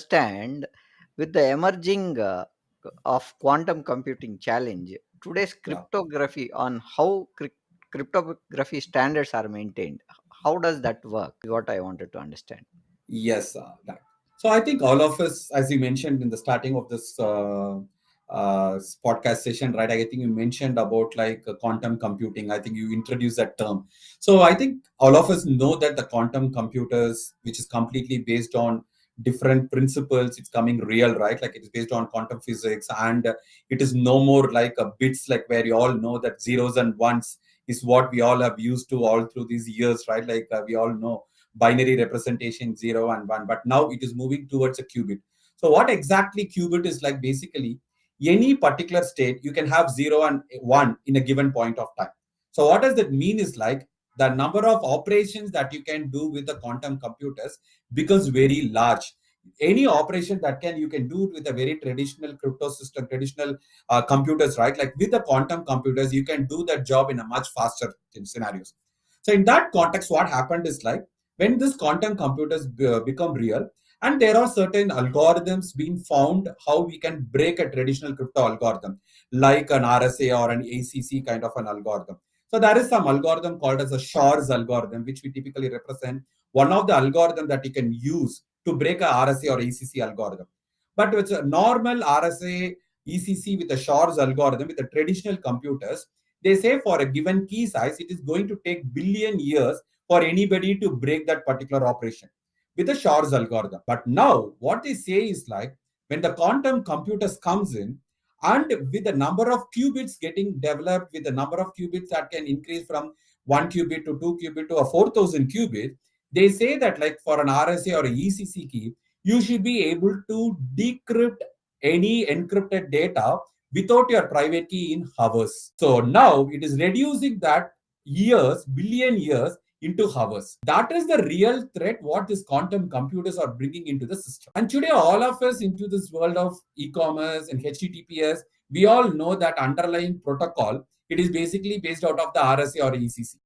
understand with the emerging of quantum computing challenge, today's Yeah. cryptography on how cryptography standards are maintained. How does that work? Is what I wanted to understand. Yes. That. So I think all of us, as you mentioned in the starting of this podcast session, right? I think you mentioned about like quantum computing. I think you introduced that term. So I think all of us know that the quantum computers, which is completely based on different principles, it's coming real, right? Like it is based on quantum physics, and it is no more like a bits, like where you all know that zeros and ones is what we all have used to all through these years, right? Like we all know binary representation 0 and 1, but now it is moving towards a qubit. So what exactly qubit is like? Basically any particular state you can have 0 and 1 in a given point of time. So what does that mean is like the number of operations that you can do with the quantum computers becomes very large. Any operation that you can do it with a very traditional crypto system, traditional computers, right? Like with the quantum computers you can do that job in a much faster scenarios. So in that context, what happened is like when this quantum computers become real, and there are certain algorithms being found how we can break a traditional crypto algorithm like an RSA or an ACC kind of an algorithm. So there is some algorithm called as a Shor's algorithm, which we typically represent one of the algorithm that you can use to break a RSA or ACC algorithm. But with a normal RSA ECC with a Shor's algorithm with the traditional computers, they say for a given key size, it is going to take billion years for anybody to break that particular operation with the Shor's algorithm. But now what they say is like when the quantum computers comes in, and with the number of qubits getting developed, with the number of qubits that can increase from 1 qubit to 2 qubit to a 4,000 qubit, they say that like for an RSA or a ECC key, you should be able to decrypt any encrypted data without your private key in hours. So now it is reducing that years, billion years into hours. That is the real threat what these quantum computers are bringing into the system. And today, all of us into this world of e-commerce and HTTPS, we all know that underlying protocol, it is basically based out of the RSA or ECC.